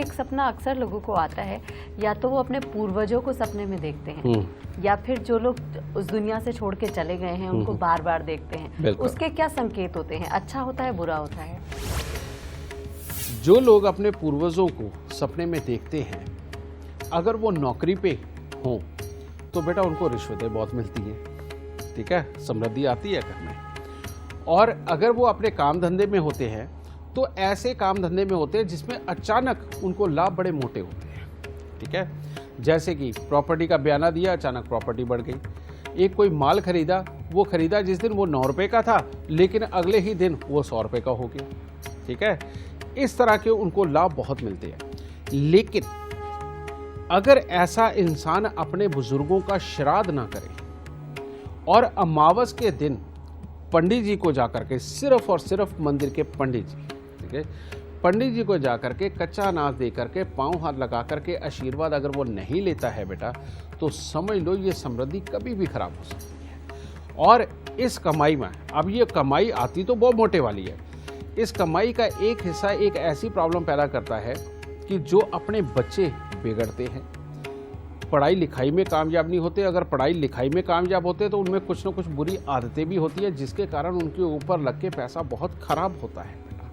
एक सपना अक्सर लोगों को आता है, या तो वो अपने पूर्वजों को सपने में देखते हैं या फिर जो लोग उस दुनिया से छोड़ के चले गए हैं उनको बार बार देखते हैं। उसके क्या संकेत होते हैं, अच्छा होता है बुरा होता है? जो लोग अपने पूर्वजों को सपने में देखते हैं, अगर वो नौकरी पे हों तो बेटा उनको रिश्वतें बहुत मिलती हैं, ठीक है, समृद्धि आती है घर में। और अगर वो अपने काम धंधे में होते हैं तो ऐसे काम धंधे में होते हैं जिसमें अचानक उनको लाभ बड़े मोटे होते हैं, ठीक है। जैसे कि प्रॉपर्टी का बयाना दिया, अचानक प्रॉपर्टी बढ़ गई। एक कोई माल खरीदा, वो खरीदा जिस दिन वो 9 रुपये का था, लेकिन अगले ही दिन वो 100 रुपये का हो गया, ठीक है। इस तरह के उनको लाभ बहुत मिलते हैं। लेकिन अगर ऐसा इंसान अपने बुजुर्गों का श्राद्ध ना करे और अमावस के दिन पंडित जी को जाकर के, सिर्फ और सिर्फ मंदिर के पंडित जी, ठीक है, पंडित जी को जाकर के कच्चा अनाज दे करके, पांव हाथ लगा करके आशीर्वाद अगर वो नहीं लेता है बेटा, तो समझ लो ये समृद्धि कभी भी खराब हो सकती है। और इस कमाई में, अब ये कमाई आती तो बहुत मोटे वाली है, इस कमाई का एक हिस्सा एक ऐसी प्रॉब्लम पैदा करता है कि जो अपने बच्चे बिगड़ते हैं, पढ़ाई लिखाई में कामयाब नहीं होते। अगर पढ़ाई लिखाई में कामयाब होते तो उनमें कुछ ना कुछ बुरी आदतें भी होती है, जिसके कारण उनके ऊपर लग के पैसा बहुत खराब होता है बेटा,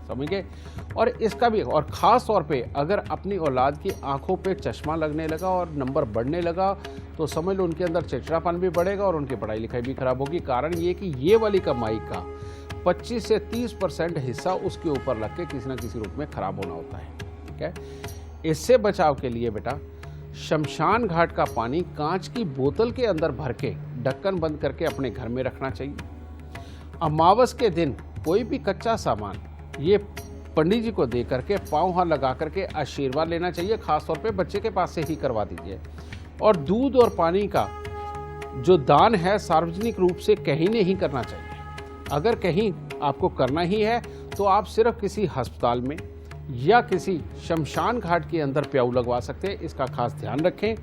समझ गए। और इसका भी, और ख़ास तौर पे अगर अपनी औलाद की आंखों पे चश्मा लगने लगा और नंबर बढ़ने लगा तो समझ लो उनके अंदर चिड़चिड़ापन भी बढ़ेगा और उनकी पढ़ाई लिखाई भी खराब होगी। कारण ये कि ये वाली कमाई का 25 से 30% हिस्सा उसके ऊपर लग के किसी न किसी रूप में खराब होना होता है, ठीक है। इससे बचाव के लिए बेटा शमशान घाट का पानी कांच की बोतल के अंदर भर के ढक्कन बंद करके अपने घर में रखना चाहिए। अमावस के दिन कोई भी कच्चा सामान ये पंडित जी को दे करके पाँव हाथ लगा करके आशीर्वाद लेना चाहिए। खासतौर पे बच्चे के पास से ही करवा दीजिए। और दूध और पानी का जो दान है सार्वजनिक रूप से कहीं नहीं करना चाहिए। अगर कहीं आपको करना ही है तो आप सिर्फ किसी अस्पताल में या किसी शमशान घाट के अंदर प्याऊ लगवा सकते हैं। इसका खास ध्यान रखें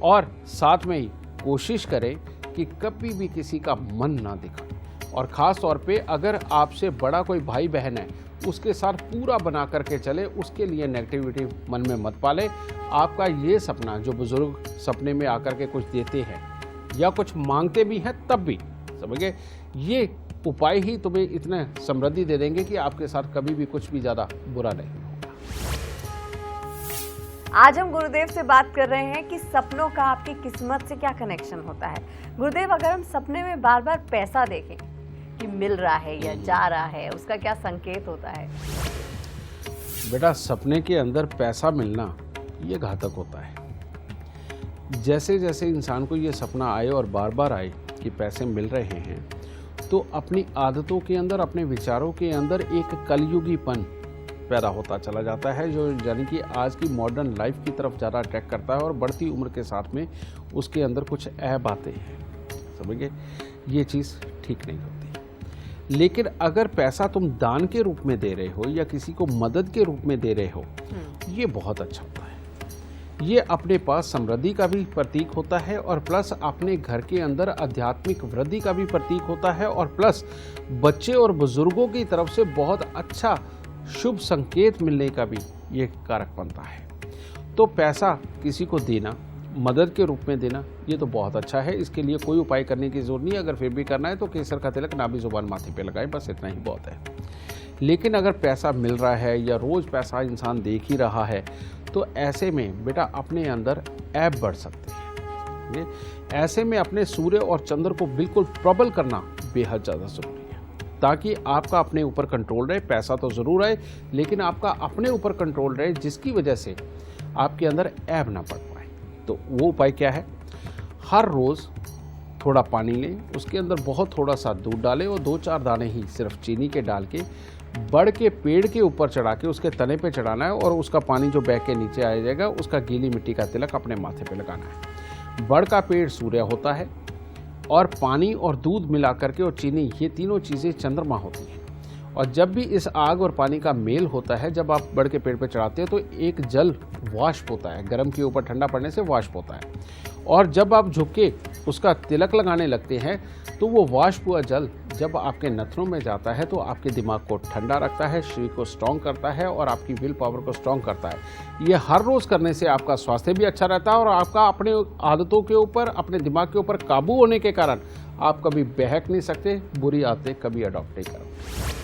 और साथ में ही कोशिश करें कि कभी भी किसी का मन ना दिखाएं। और ख़ास तौर पे अगर आपसे बड़ा कोई भाई बहन है उसके साथ पूरा बना करके चले, उसके लिए नेगेटिविटी मन में मत पाले। आपका ये सपना, जो बुजुर्ग सपने में आकर के कुछ देते हैं या कुछ मांगते भी हैं तब भी, समझ गए, ये उपाय ही तुम्हें इतने समृद्धि दे देंगे कि आपके साथ कभी भी कुछ भी ज़्यादा बुरा नहीं होगा। आज हम गुरुदेव से बात कर रहे हैं कि सपनों का आपकी किस्मत से क्या कनेक्शन होता है। गुरुदेव, अगर हम सपने में बार बार पैसा देखें कि मिल रहा है या जा रहा है, उसका क्या संकेत होता है? बेटा, सपने के अंदर पैसा मिलना ये घातक होता है। जैसे जैसे इंसान को ये सपना आए और बार बार आए कि पैसे मिल रहे हैं, तो अपनी आदतों के अंदर, अपने विचारों के अंदर एक कलयुगीपन पैदा होता चला जाता है, जो यानी कि आज की मॉडर्न लाइफ की तरफ ज़्यादा अट्रैक्ट करता है और बढ़ती उम्र के साथ में उसके अंदर कुछ ऐब आते हैं, समझिए। ये चीज़ ठीक नहीं होती। लेकिन अगर पैसा तुम दान के रूप में दे रहे हो या किसी को मदद के रूप में दे रहे हो, ये बहुत अच्छा होता है। ये अपने पास समृद्धि का भी प्रतीक होता है और प्लस अपने घर के अंदर आध्यात्मिक वृद्धि का भी प्रतीक होता है और प्लस बच्चे और बुजुर्गों की तरफ से बहुत अच्छा शुभ संकेत मिलने का भी ये कारक बनता है। तो पैसा किसी को देना, मदद के रूप में देना, ये तो बहुत अच्छा है। इसके लिए कोई उपाय करने की जरूरत नहीं है। अगर फिर भी करना है तो केसर का तिलक नाभि जुबान माथे पे लगाएं, बस इतना ही बहुत है। लेकिन अगर पैसा मिल रहा है या रोज़ पैसा इंसान देख ही रहा है, तो ऐसे में बेटा अपने अंदर ऐब बढ़ सकते हैं। ऐसे में अपने सूर्य और चंद्र को बिल्कुल प्रबल करना बेहद ज़्यादा ज़रूरी है, ताकि आपका अपने ऊपर कंट्रोल रहे। पैसा तो ज़रूर आए, लेकिन आपका अपने ऊपर कंट्रोल रहे, जिसकी वजह से आपके अंदर ऐब ना पड़ पाए। तो वो उपाय क्या है? हर रोज़ थोड़ा पानी लें, उसके अंदर बहुत थोड़ा सा दूध डालें और 2-4 दाने ही सिर्फ चीनी के डाल के बड़ के पेड़ के ऊपर चढ़ा के उसके तने पे चढ़ाना है और उसका पानी जो बह के नीचे आ जाएगा, उसका गीली मिट्टी का तिलक अपने माथे पे लगाना है। बड़ का पेड़ सूर्य होता है और पानी और दूध मिला करके और चीनी, ये तीनों चीज़ें चंद्रमा होती हैं। और जब भी इस आग और पानी का मेल होता है, जब आप बड़ के पेड़ पे चढ़ाते हो तो एक जल वाष्प होता है, गर्म के ऊपर ठंडा पड़ने से वाष्प होता है और जब आप झुक के उसका तिलक लगाने लगते हैं तो वो वाष्प हुआ जल जब आपके नथनों में जाता है तो आपके दिमाग को ठंडा रखता है, शरीर को स्ट्रॉन्ग करता है और आपकी विल पावर को स्ट्रॉन्ग करता है। ये हर रोज़ करने से आपका स्वास्थ्य भी अच्छा रहता है और आपका अपने आदतों के ऊपर, अपने दिमाग के ऊपर काबू होने के कारण आप कभी बहक नहीं सकते, बुरी आदतें कभी अडॉप्ट नहीं करो।